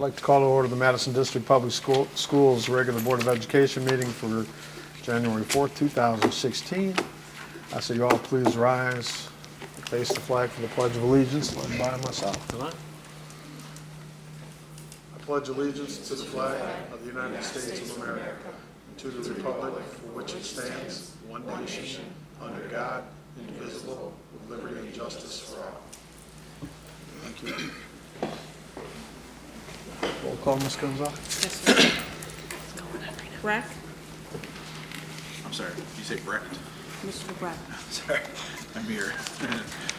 like to call to order the Madison District Public Schools regular Board of Education meeting for January 4th, 2016. I say you all please rise, face the flag for the Pledge of Allegiance, led by myself tonight. I pledge allegiance to the flag of the United States of America, and to the republic for which it stands, one nation, under God, indivisible, with liberty and justice for all. Thank you. Roll call, Ms. Gonzalez. Breck. I'm sorry, did you say Brecht? Mr. Breck. Sorry, I'm here.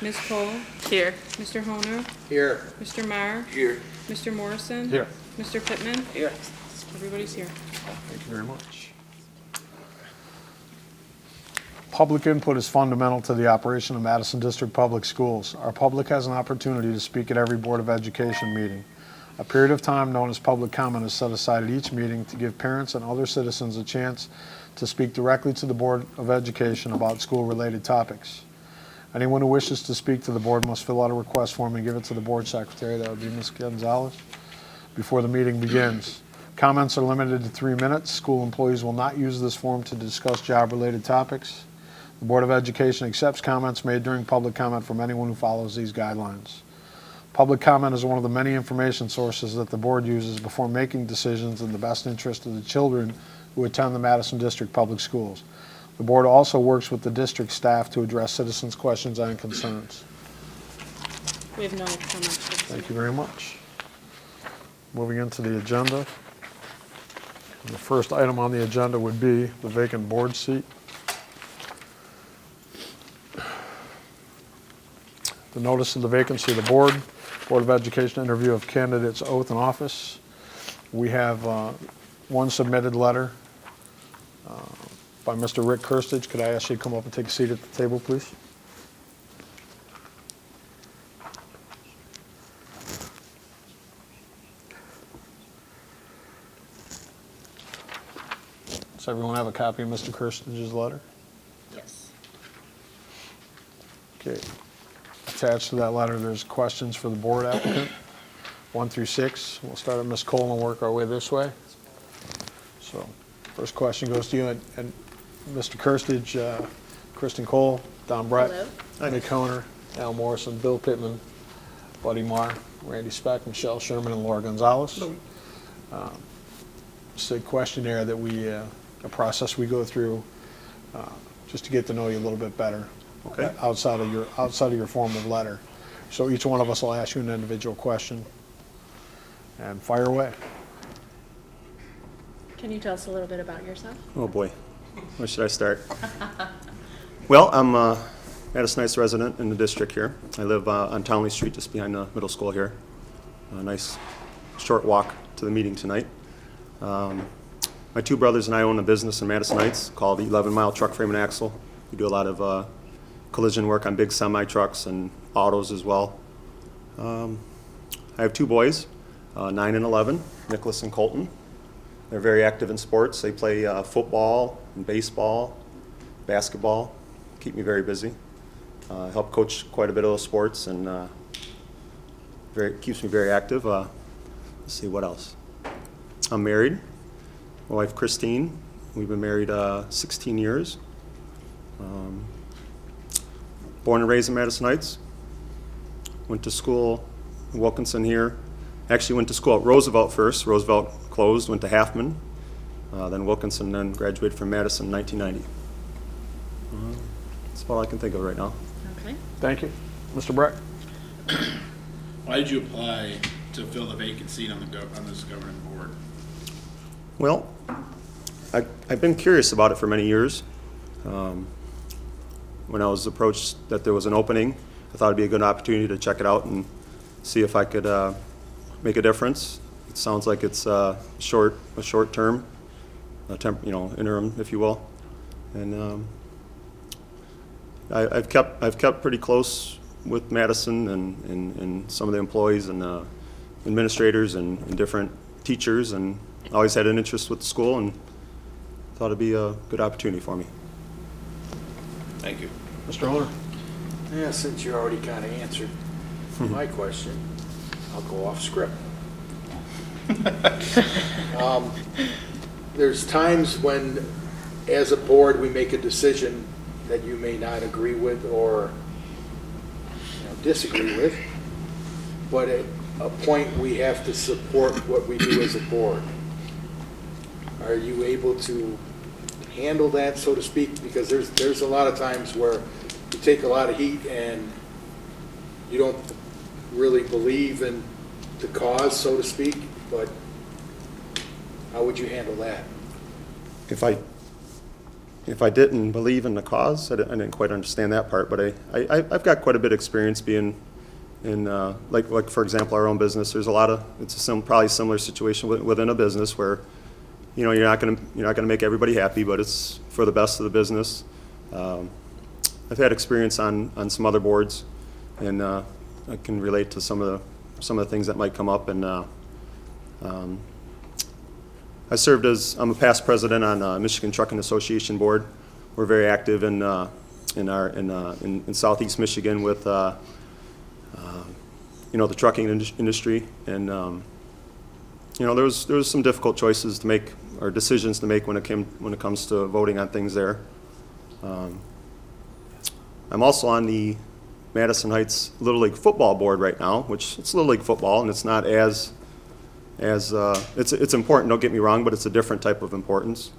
Ms. Cole. Here. Mr. Honer. Here. Mr. Marr. Here. Mr. Morrison. Here. Mr. Pittman. Here. Everybody's here. Thank you very much. Public input is fundamental to the operation of Madison District Public Schools. Our public has an opportunity to speak at every Board of Education meeting. A period of time known as public comment is set aside at each meeting to give parents and other citizens a chance to speak directly to the Board of Education about school-related topics. Anyone who wishes to speak to the board must fill out a request form and give it to the board secretary. That would be Ms. Gonzalez. Before the meeting begins. Comments are limited to 3 minutes. School employees will not use this form to discuss job-related topics. The Board of Education accepts comments made during public comment from anyone who follows these guidelines. Public comment is one of the many information sources that the board uses before making decisions in the best interest of the children who attend the Madison District Public Schools. The board also works with the district staff to address citizens' questions and concerns. We have no comments. Thank you very much. Moving into the agenda. The first item on the agenda would be the vacant board seat. The notice of the vacancy of the Board of Education interview of candidates oath and office. We have one submitted letter by Mr. Rick Kirstage. Could I ask you to come up and take a seat at the table, please? Does everyone have a copy of Mr. Kirstage's letter? Yes. Okay. Attached to that letter, there's questions for the board applicant, 1 through 6. We'll start at Ms. Cole and work our way this way. So, first question goes to you, and Mr. Kirstage, Kristen Cole, Don Brett, Nick Honer, Al Morrison, Bill Pittman, Buddy Marr, Randy Speck, Michelle Sherman, and Laura Gonzalez. It's a questionnaire that a process we go through just to get to know you a little bit better. Okay. Outside of your form of letter. So each one of us will ask you an individual question. And fire away. Can you tell us a little bit about yourself? Oh boy, where should I start? Well, I'm a Madison Heights resident in the district here. I live on Townley Street, just behind the middle school here. A nice short walk to the meeting tonight. My two brothers and I own a business in Madison Heights called 11 Mile Truck Frame and Axle. We do a lot of collision work on big semi-trucks and autos as well. I have two boys, 9 and 11, Nicholas and Colton. They're very active in sports. They play football and baseball, basketball, keep me very busy. Help coach quite a bit of those sports and keeps me very active. Let's see, what else? I'm married. My wife Christine, we've been married 16 years. Born and raised in Madison Heights. Went to school in Wilkinson here. Actually went to school at Roosevelt first. Roosevelt closed, went to Halfman, then Wilkinson, then graduated from Madison in 1990. That's all I can think of right now. Okay. Thank you. Mr. Brett? Why did you apply to fill the vacant seat on this governing board? Well, I've been curious about it for many years. When I was approached that there was an opening, I thought it'd be a good opportunity to check it out and see if I could make a difference. It sounds like it's a short term, interim, if you will. And I've kept pretty close with Madison and some of the employees and administrators and different teachers, and always had an interest with the school and thought it'd be a good opportunity for me. Thank you. Mr. Owner? Yeah, since you already kind of answered my question, I'll go off script. There's times when, as a board, we make a decision that you may not agree with or disagree with, but at a point, we have to support what we do as a board. Are you able to handle that, so to speak? Because there's a lot of times where you take a lot of heat and you don't really believe in the cause, so to speak, but how would you handle that? If I didn't believe in the cause, I didn't quite understand that part, but I've got quite a bit of experience being in, like for example, our own business. There's it's probably a similar situation within a business where, you're not gonna make everybody happy, but it's for the best of the business. I've had experience on some other boards, and I can relate to some of the things that might come up. And I'm a past president on Michigan Trucking Association board. We're very active in Southeast Michigan with the trucking industry, and there was some difficult choices to make or decisions to make when it comes to voting on things there. I'm also on the Madison Heights Little League football board right now, which it's Little League football, and it's not as it's important, don't get me wrong, but it's a different type of importance.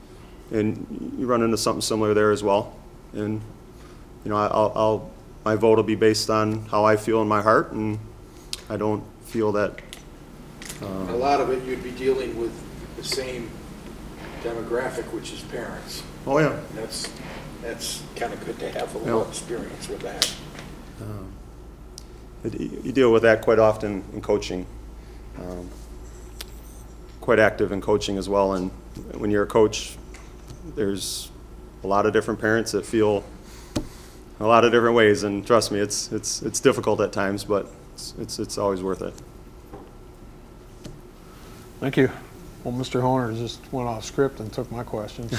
And you run into something similar there as well. And my vote will be based on how I feel in my heart, and I don't feel that A lot of it, you'd be dealing with the same demographic, which is parents. oh yeah. That's kind of good to have a little Yeah. experience with that. You deal with that quite often in coaching. Quite active in coaching as well, and when you're a coach, there's a lot of different parents that feel a lot of different ways, and trust me, it's difficult at times, but it's always worth it. Thank you. Well, Mr. Horner just went off script and took my question,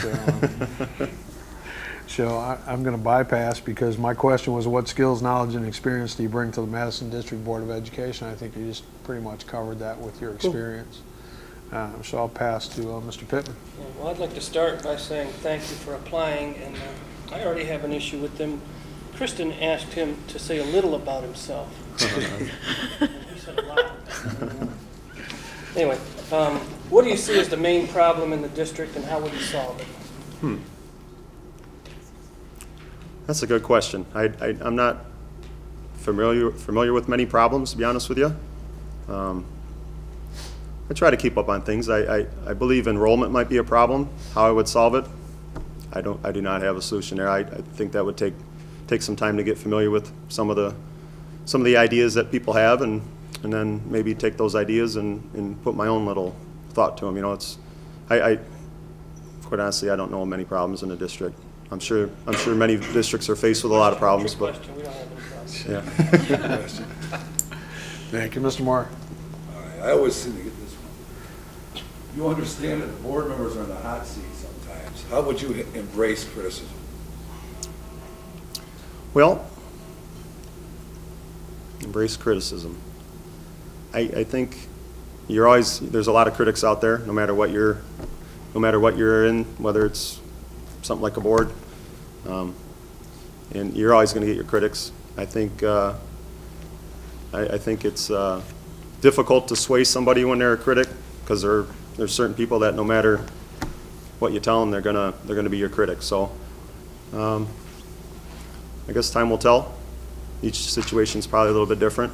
so I'm going to bypass, because my question was, what skills, knowledge, and experience do you bring to the Madison District Board of Education? I think you just pretty much covered that with your experience. So I'll pass to Mr. Pittman. Well, I'd like to start by saying thank you for applying, and I already have an issue with them. Kristen asked him to say a little about himself. And he said a lot. Anyway, what do you see as the main problem in the district, and how would you solve it? That's a good question. I'm not familiar with many problems, to be honest with you. I try to keep up on things. I believe enrollment might be a problem. How I would solve it, I do not have a solution there. I think that would take some time to get familiar with some of the ideas that people have, and then maybe take those ideas and put my own little thought to them. Quite honestly, I don't know many problems in the district. I'm sure many districts are faced with a lot of problems, Your but question, we don't have any problems. yeah. Thank you, Mr. Moore. All right, I always seem to get this one. You understand that the board members are in the hot seat sometimes. How would you embrace criticism? Well, embrace criticism. I think there's a lot of critics out there, no matter what you're in, whether it's something like a board, and you're always going to get your critics. I think it's difficult to sway somebody when they're a critic, because there's certain people that no matter what you tell them, they're gonna be your critic. So I guess time will tell. Each situation's probably a little bit different.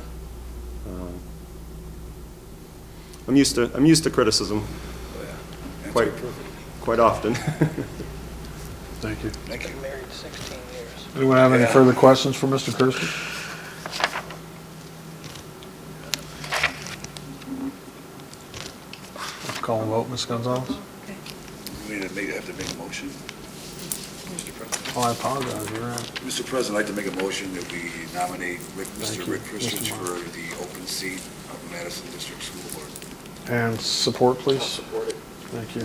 I'm used to criticism Oh, yeah. quite Answer perfect. quite often. Thank you. Thank you. Been married 16 years. Anyone have any further questions for Mr. Kirsten? Call and vote, Ms. Gonzalez. We have to make a motion. Mr. President. Oh, I apologize, you're right. Mr. President, I'd like to make a motion that we nominate Thank Mr. you. Rick Christich Mr. for the open seat of the Madison District School Board. And support, please. Support it. Thank you.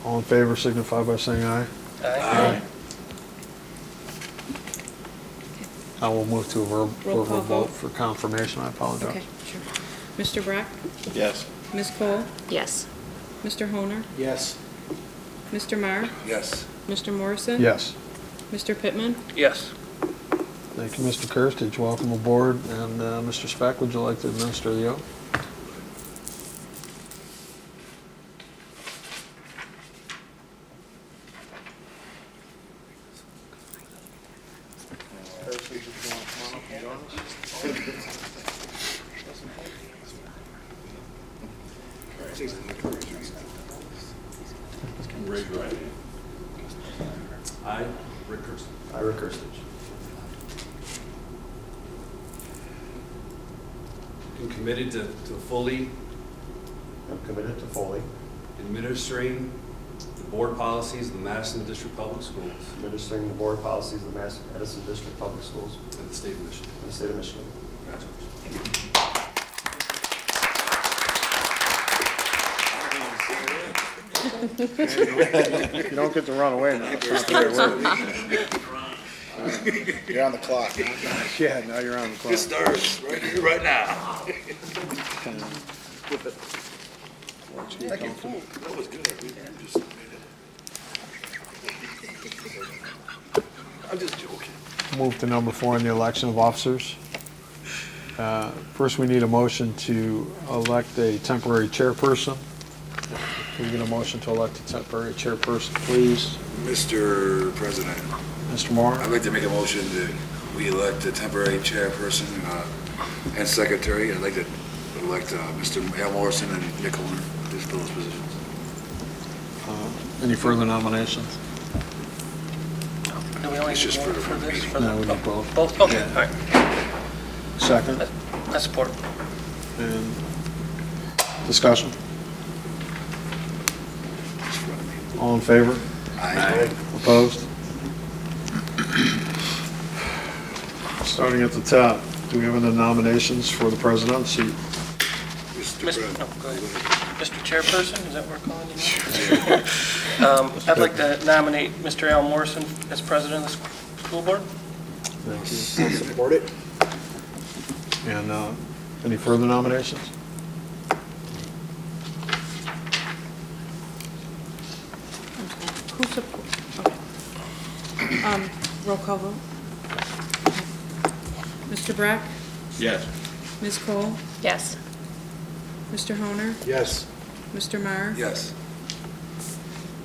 All in favor signify by saying aye. Aye. I will move to a Roll verbal call vote vote. for confirmation. I apologize. Okay, sure. Mr. Brack? Yes. Ms. Cole? Yes. Mr. Honor? Yes. Mr. Marr? Yes. Mr. Morrison? Yes. Mr. Pittman? Yes. Thank you, Mr. Kirstage. Welcome aboard. And Mr. Speck, would you like to administer the oath? Raise your right hand. I, Rick Kirsten, I, Rick Kirstage, am committed to fully am committed to fully administering the board policies of the Madison District Public Schools administering the board policies of the Madison District Public Schools of the state of Michigan. in the state of Michigan. Congratulations. You don't get to run away now. It's not the right word. You're on the clock. Yeah, now you're on the clock. It starts right here, right now. That was good. I'm just joking. Move to number 4 in the election of officers. First, we need a motion to elect a temporary chairperson. Can we get a motion to elect a temporary chairperson, please? Mr. President, Mr. Moore? I'd like to make a motion that we elect a temporary chairperson and secretary. I'd like to elect Mr. Al Morrison and Nick Horner to fill those positions. Any further nominations? Do we only It's just need one for for the this? meeting. For No, we the- need both. Both, okay, Yeah. all right. Second? I support. And discussion? All in favor? Aye. Opposed? Starting at the top, do we have any nominations for the president seat? Mr. Mr. President. no, go ahead. Mr. Chairperson, is that what we're calling you now? I'd like to nominate Mr. Al Morrison as president of the school board. Thank you. Support it? And any further nominations? Who supports? Okay. Roll call vote. Mr. Brack? Yes. Ms. Cole? Yes. Mr. Honor? Yes. Mr. Marr? Yes.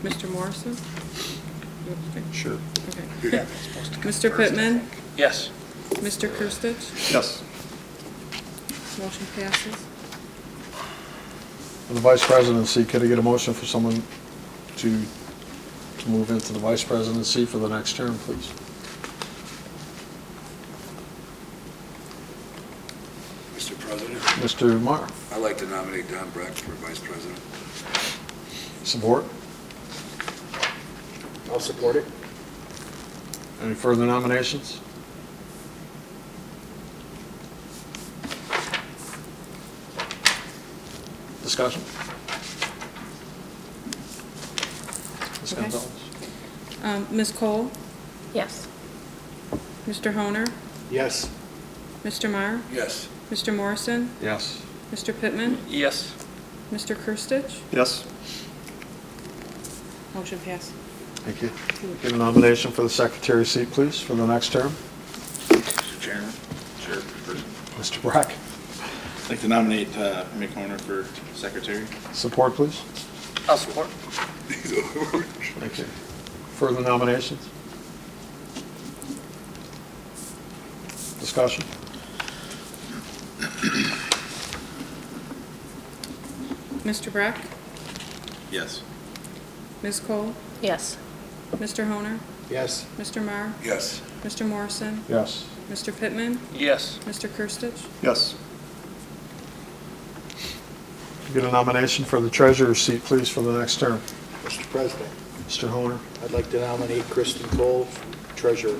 Mr. Morrison? You abstain? Sure. Okay. Mr. Pittman? Yes. Mr. Kirstage? Yes. Motion passes. For the vice presidency, could I get a motion for someone to move into the vice presidency for the next term, please? Mr. President, Mr. Marr, I'd like to nominate Don Breck for vice president. support? I'll support it. Any further nominations? Discussion? Ms. Okay. Gonzalez? Ms. Cole? Yes. Mr. Honor? Yes. Mr. Marr? Yes. Mr. Morrison? Yes. Mr. Pittman? Yes. Mr. Kirstage? Yes. Motion passed. Thank you. Get a nomination for the secretary seat, please, for the next term. Mr. Chairman, Chairperson. Mr. Brack, I'd like to nominate Mick Horner for secretary. support, please. I'll support. Thank you. Further nominations? Discussion? Mr. Brack? Yes. Ms. Cole? Yes. Mr. Honor? Yes. Mr. Marr? Yes. Mr. Morrison? Yes. Mr. Pittman? Yes. Mr. Kirstage? Yes. Get a nomination for the treasurer's seat, please, for the next term. Mr. President, Mr. Honor, I'd like to nominate Kristen Cole, treasurer.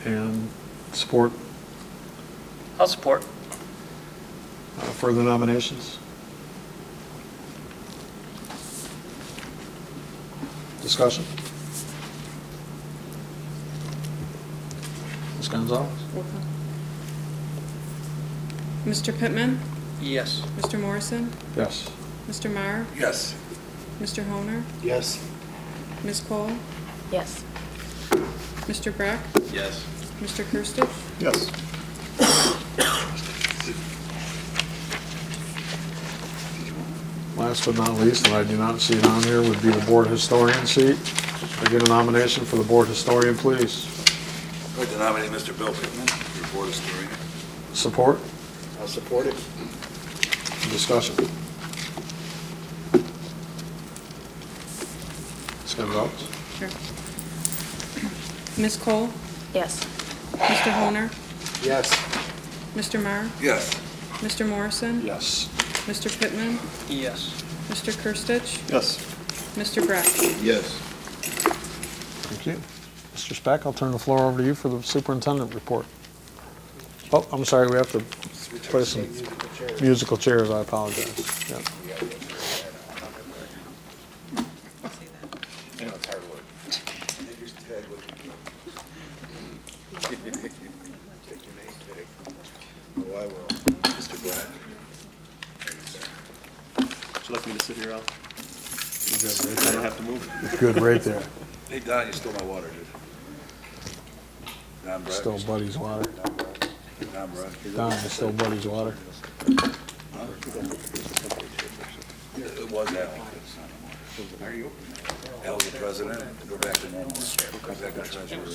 and support. I'll support. Further nominations? Discussion? Ms. Gonzalez? Roll call. Mr. Pittman? Yes. Mr. Morrison? Yes. Mr. Meyer? Yes. Mr. Honor? Yes. Ms. Cole? Yes. Mr. Breck? Yes. Mr. Kirstich? Yes. Last but not least, and I do not see it on here, would be the board historian seat. I get a nomination for the board historian, please. I'd like to nominate Mr. Bill Pittman for board historian. Support? I'll support it. Discussion. Scott votes? Sure. Ms. Cole? Yes. Mr. Honor? Yes. Mr. Meyer? Yes. Mr. Morrison? Yes. Mr. Pittman? Yes. Mr. Kirstich? Yes. Mr. Breck? Yes. Thank you. Mr. Speck, I'll turn the floor over to you for the superintendent report. Oh, I'm sorry, we have to play some musical chairs, I apologize. Yeah. I know, it's hard work. Take your name tag. Oh, I will. Mr. Brad. Would you like me to sit here, Al? I don't have to move. Good, right there. Hey, Don, you stole my water, dude. Don Brad. Still Buddy's water. Don Brad. Don, it's still Buddy's water. It was Al. Are you? Al was the president. Go back to normal. Go back to treasurer.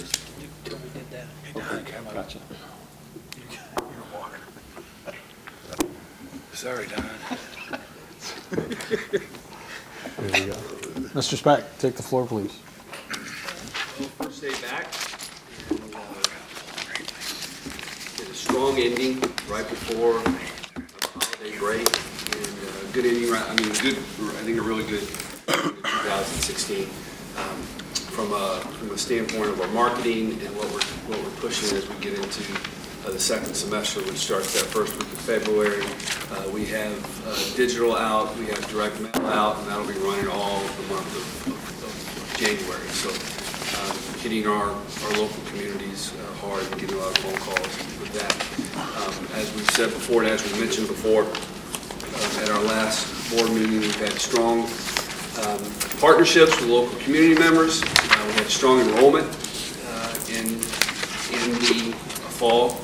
Till we did that. Gotcha. Sorry, Don. There you go. Mr. Speck, take the floor, please. First day back. And, did a strong ending right before the holiday break. And good ending, I think a really good 2016. From a standpoint of our marketing and what we're pushing as we get into the second semester, which starts that first week of February. We have digital out, we have direct mail out, and that'll be running all the month of January. So hitting our local communities hard and getting a lot of phone calls with that. As we've said before, and as we mentioned before, at our last board meeting, we've had strong partnerships with local community members. We had strong enrollment in the fall,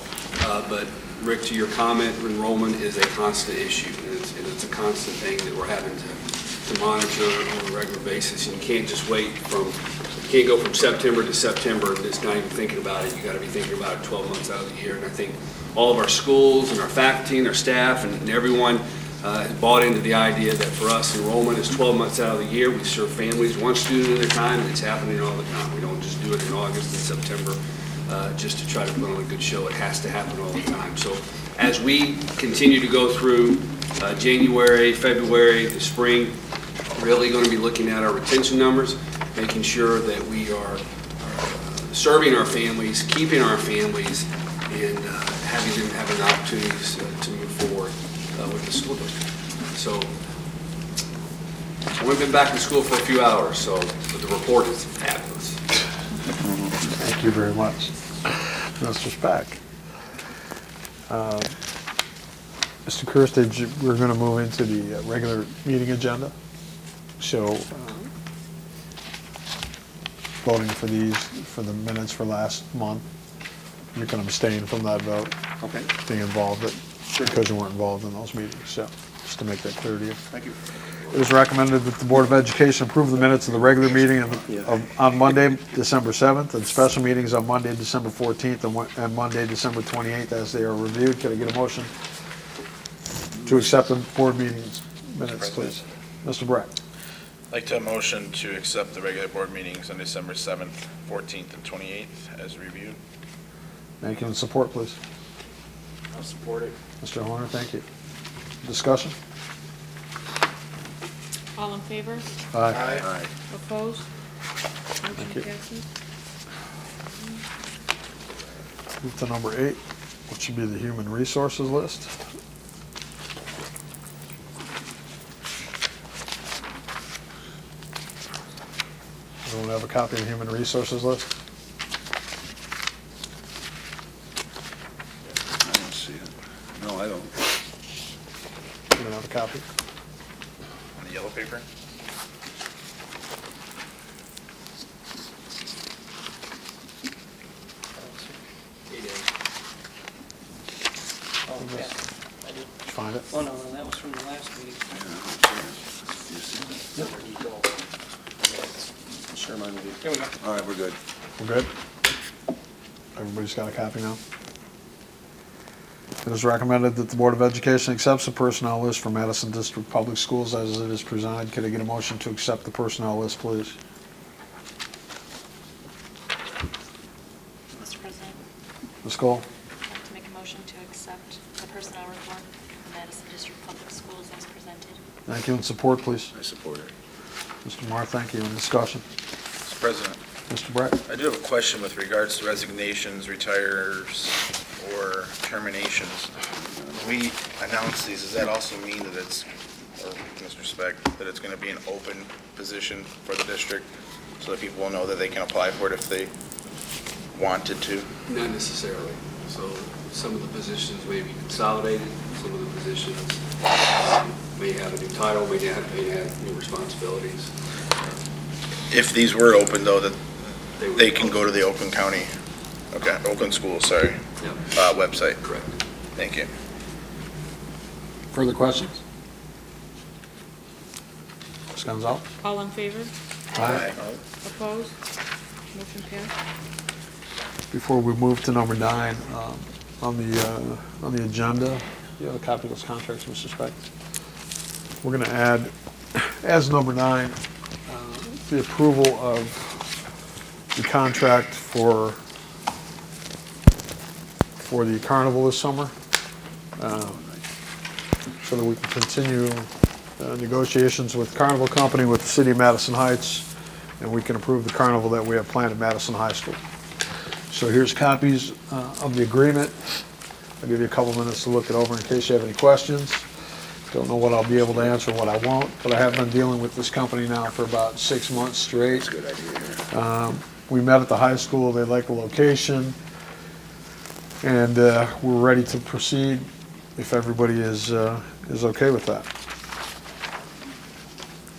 but Rick, to your comment, enrollment is a constant issue, and it's a constant thing that we're having to monitor on a regular basis. And you can't just wait you can't go from September to September and just not even thinking about it. You got to be thinking about it 12 months out of the year. And I think all of our schools and our faculty and our staff and everyone has bought into the idea that for us, enrollment is 12 months out of the year. We serve families one student at a time, and it's happening all the time. We don't just do it in August and September just to try to put on a good show. It has to happen all the time. So as we continue to go through January, February, the spring, really going to be looking at our retention numbers, making sure that we are serving our families, keeping our families, and having them having opportunities to move forward with the school district. So I've only been back in school for a few hours, but the report is fabulous. Thank you very much, Mr. Speck. Mr. Kirstich, we're going to move into the regular meeting agenda. So voting for the minutes for last month, you can abstain from that vote. Okay. Being involved, because you weren't involved in those meetings, so just to make that clear to you. Thank you. It is recommended that the Board of Education approve the minutes of the regular meeting on Monday, December 7th, and special meetings on Monday, December 14th, and Monday, December 28th, as they are reviewed. Can I get a motion to accept the board meetings minutes, please? Mr. Breck. I'd like to motion to accept the regular board meetings on December 7th, 14th, and 28th as reviewed. Thank you, and support, please. I'll support it. Mr. Horner, thank you. Discussion? All in favor? Aye. Aye. Opposed? Motion you. passes. Move to number 8, which should be the human resources list. Everyone have a copy of the human resources list? I don't see it. No, I don't. copy? On the yellow paper? Oh, yeah. I did. Did you find it? Oh, no, that was from the last meeting. Share mine with you. Here we go. All right, we're good. We're good? Everybody's got a copy now? It is recommended that the Board of Education accepts the personnel list for Madison District Public Schools as it is presented. Could I get a motion to accept the personnel list, please? Mr. President, Ms. Cole? I'd like to make a motion to accept the personnel report for Madison District Public Schools as presented. Thank you, and support, please. I support it. Mr. Marr, thank you, and discussion. Mr. President, Mr. Brett? I do have a question with regards to resignations, retires, or terminations. When we announce these, does that also mean that it's, or Mr. Speck, that it's going to be an open position for the district so that people will know that they can apply for it if they wanted to? Not necessarily. So some of the positions may be consolidated, some of the positions may have a new title, may have new responsibilities. If these were open, though, that would they be can go to the Oakland County, okay, Oakland Schools, sorry, Yeah, website. correct. Thank you. Further questions? Ms. Gonzalez? All in favor? Aye. Opposed? Motion passed. Before we move to number 9, on the agenda, you have a copy of those contracts, Mr. Speck? We're going to add, as number 9, the approval of the contract for the carnival this summer, so that we can continue negotiations with Carnival Company with the City of Madison Heights, and we can approve the carnival that we have planned at Madison High School. So here's copies of the agreement. I'll give you a couple minutes to look it over in case you have any questions. Don't know what I'll be able to answer, what I won't, but I have been dealing with this company now for about 6 months straight. That's a good idea. We met at the high school, they like the location, and we're ready to proceed if everybody is okay with that.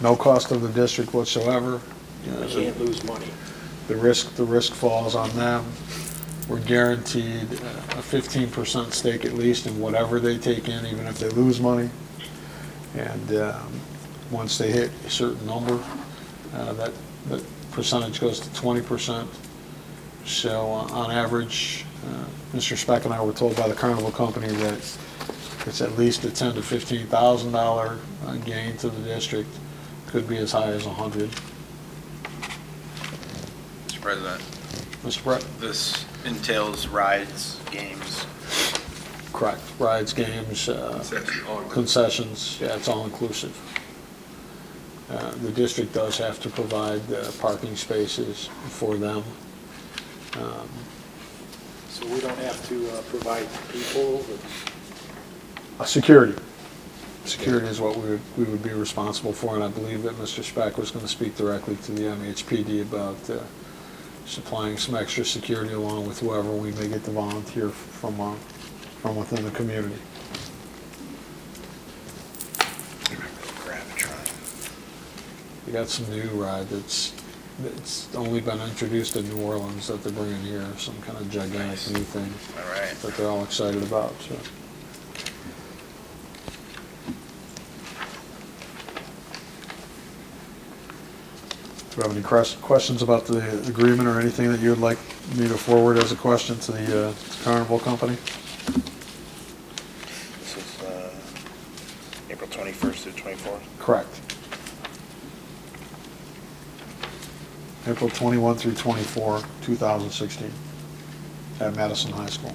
No cost of the district whatsoever. You can't lose money. The risk falls on them. We're guaranteed a 15% stake at least in whatever they take in, even if they lose money. And once they hit a certain number, that percentage goes to 20%. So on average, Mr. Speck and I were told by the Carnival Company that it's at least a $10,000 to $15,000 gain to the district. Could be as high as 100. Mr. President, Mr. Brett? this entails rides, games. Correct. Rides, games, concessions, yeah, it's all inclusive. The district does have to provide parking spaces for them. So we don't have to provide people. Security. Security is what we would be responsible for, and I believe that Mr. Speck was going to speak directly to the MHPD about supplying some extra security along with whoever we may get to volunteer from within the community. We got some new ride that's only been introduced in New Orleans that they're bringing here, some kind of gigantic new thing All right. that they're all excited about. So. Do you have any questions about the agreement or anything that you would like me to forward as a question to the Carnival Company? This is April 21st through 24th. Correct. April 21 through 24, 2016, at Madison High School.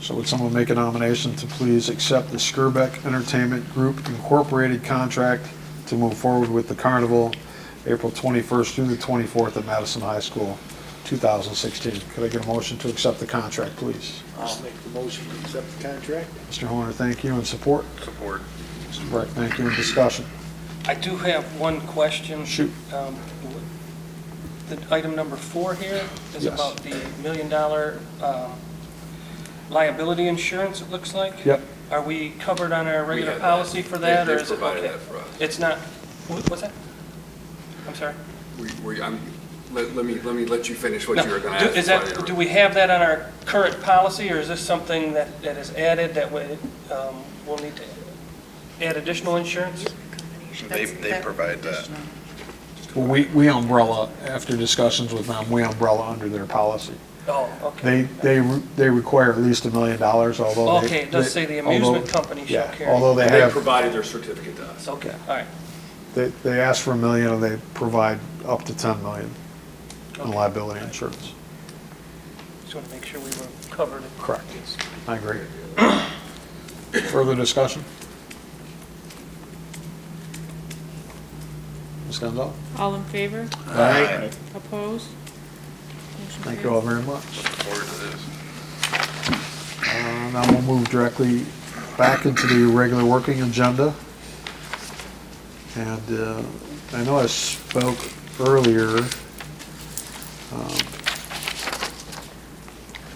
So would someone make a nomination to please accept the Skirbeck Entertainment Group Incorporated contract to move forward with the carnival April 21st through the 24th at Madison High School, 2016. Could I get a motion to accept the contract, please? I'll make the motion to accept the contract. Mr. Horner, thank you, and support. Support. Mr. Breck, thank you, and discussion. I do have one question. Shoot. The item number 4 here is Yes. about the $1 million liability insurance, it looks like? Yep. Are we covered on our regular have that. policy for that, or They've is it? provided Okay. that for us. It's not, what's that? I'm sorry? Let me let you finish what you were going to No, ask. is that, do we have that on our current policy, or is this something that is added that we'll need to add additional insurance? They provide that. Well, we umbrella, after discussions with them, we umbrella under their policy. Oh, okay. They require at least $1 million, although they... Okay, it does say the although- amusement company shall yeah, carry. although they They have, provided their certificate to us. Okay, all right. they ask for $1 million, and they provide up to $10 million in Okay. liability insurance. Just want to make sure we were covered. Correct. I agree. Further discussion? Ms. Gonzalez? All in favor? Aye. Opposed? Motion Thank you all carries. very much. Forward to this. Now we'll move directly back into the regular working agenda. And I know I spoke earlier.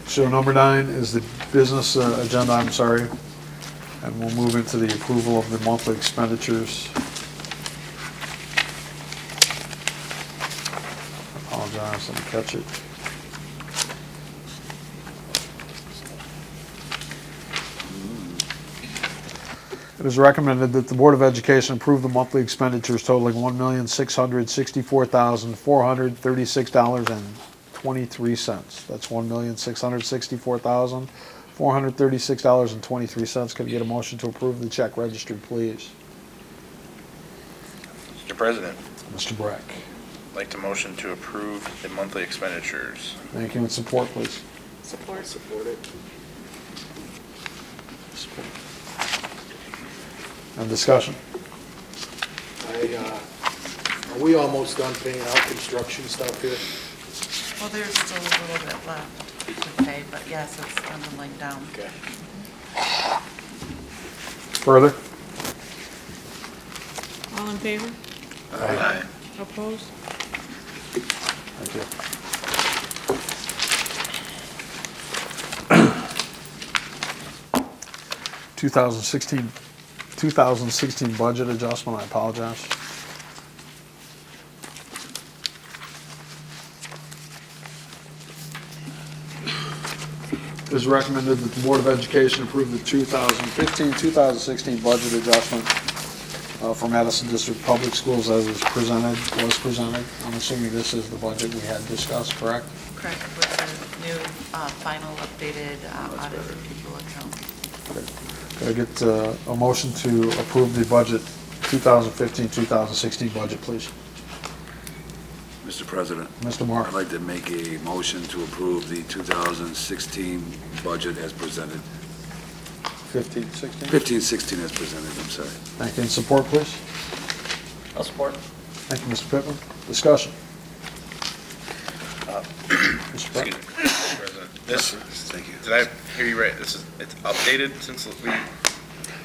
So number 9 is the business agenda, I'm sorry. And we'll move into the approval of the monthly expenditures. I apologize, let me catch it. It is recommended that the Board of Education approve the monthly expenditures totaling $1,664,436.23. That's $1,664,436.23. Could I get a motion to approve the check registry, please? Mr. President, Mr. Breck. I'd like to motion to approve the monthly expenditures. Thank you, and support, please. Support. Support it. Support. And discussion. Are we almost done paying out construction stuff here? Well, there's still a little bit left to pay, but yes, it's dwindling down. Okay. Further? All in favor? Aye. Opposed? Thank you. (2016) 2016 budget adjustment, I apologize. It is recommended that the Board of Education approve the 2015-2016 budget adjustment for Madison District Public Schools as was presented. I'm assuming this is the budget we had discussed, correct? Correct, with the new final updated audited pupil account. Could I get a motion to approve the budget, 2015-2016 budget, please? Mr. President, Mr. Moore. I'd like to make a motion to approve the 2016 budget as presented. 15, 16? 15-16 as presented, I'm sorry. Thank you. And support, please? I'll support. Thank you, Mr. Pittman. Discussion. Mr. Pratt? Excuse me, Mr. President. This, Thank you. did I hear you right? It's updated since we,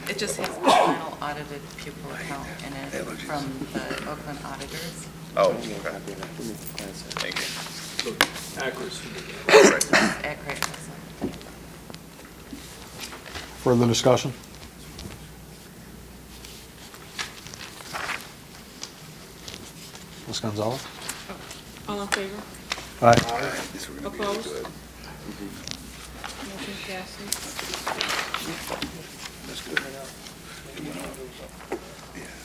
It just has the final audited pupil account in it from the Oakland auditors. oh, okay. Thank you. Accuracy. Right. Accurate. Further discussion? Ms. Gonzalez? All in favor? Aye. These were gonna be Opposed? good. Motion passes. That's good.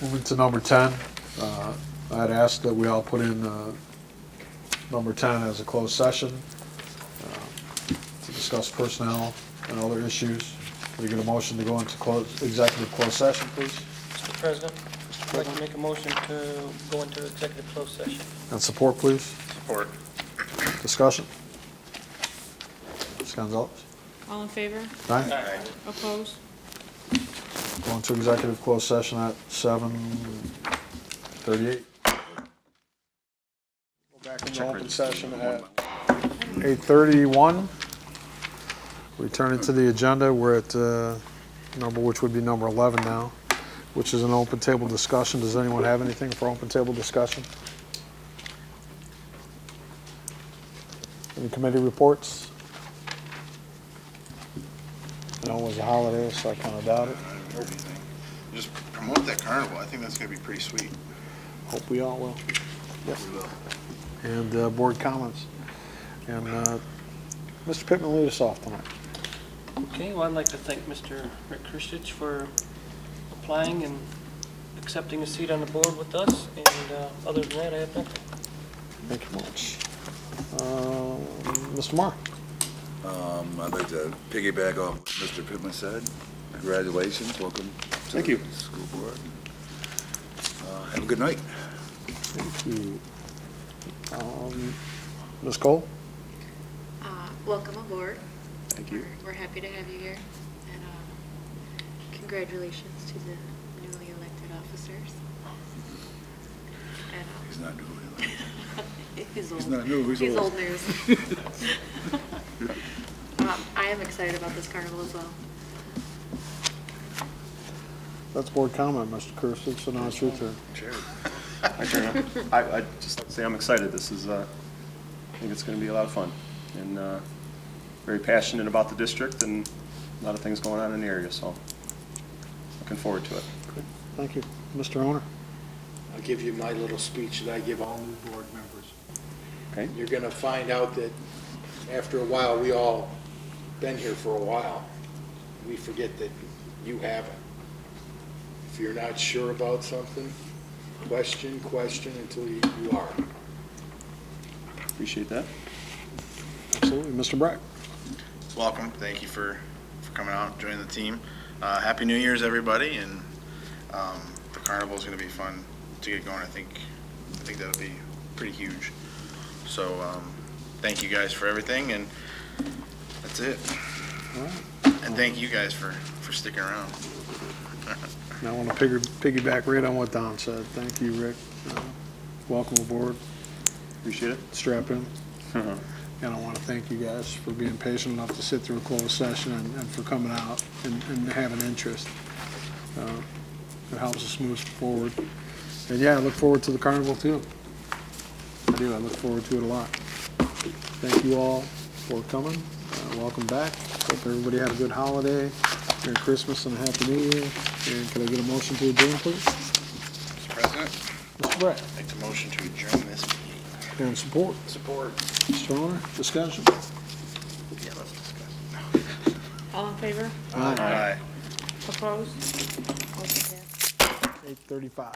Moving to number 10, I'd ask that we all put in number 10 as a closed session to discuss personnel and other issues. Can we get a motion to go into executive closed session, please? Mr. President, I'd like to make a motion to go into executive closed session. And support, please. Support. Discussion. Ms. Gonzalez? All in favor? Aye. Aye. Opposed? Go into executive closed session at 7:38. Go back into open session at 8:31. Returning to the agenda, we're at which would be number 11 now, which is an open table discussion. Does anyone have anything for open table discussion? Any committee reports? I know it was a holiday, so I kind of doubt it. Just promote that carnival. I think that's gonna be pretty sweet. Hope we all will. Yep. And board comments. And Mr. Pittman, lead us off tonight. Okay, well, I'd like to thank Mr. Rick Kristich for applying and accepting a seat on the board with us, and other than that, I have nothing. Thank you much. Mr. Marr? I'd like to piggyback off what Mr. Pittman said. Congratulations, welcome to Thank you. the school board. Have a good night. Thank you. Ms. Cole? Welcome aboard. Thank you. We're happy to have you here. And congratulations to the newly elected officers. And, He's not new. he's old. He's not new, he's old news. I am excited about this carnival as well. That's board comment, Mr. Kirsten, so now it's your turn. My turn, huh? I just like to say I'm excited. This is, I think it's going to be a lot of fun. And very passionate about the district and a lot of things going on in the area, so looking forward to it. Good. Thank you. Mr. Owner? I'll give you my little speech that I give all new board members. Okay? You're gonna find out that after a while, we all been here for a while. We forget that you haven't. If you're not sure about something, question until you are. Appreciate that. Absolutely. Mr. Brack? Welcome. Thank you for coming out and joining the team. Happy New Year's, everybody, and the carnival is going to be fun to get going. I think that'll be pretty huge. So thank you guys for everything, and that's it. All right. And thank you guys for sticking around. Now I want to piggyback right on what Don said. Thank you, Rick. Welcome aboard. Appreciate it. Strap in. And I want to thank you guys for being patient enough to sit through a closed session and for coming out and having interest. It helps us move forward. And yeah, I look forward to the carnival too. I do. I look forward to it a lot. Thank you all for coming. Welcome back. Hope everybody had a good holiday. Merry Christmas and a Happy New Year. And can I get a motion to adjourn, please? Mr. President, Mr. Brett. I'd like to motion to adjourn this meeting. And support. Support. Mr. Owner, discussion. Yeah, let's discuss. All in favor? Aye. Opposed? Motion passed. 8:35.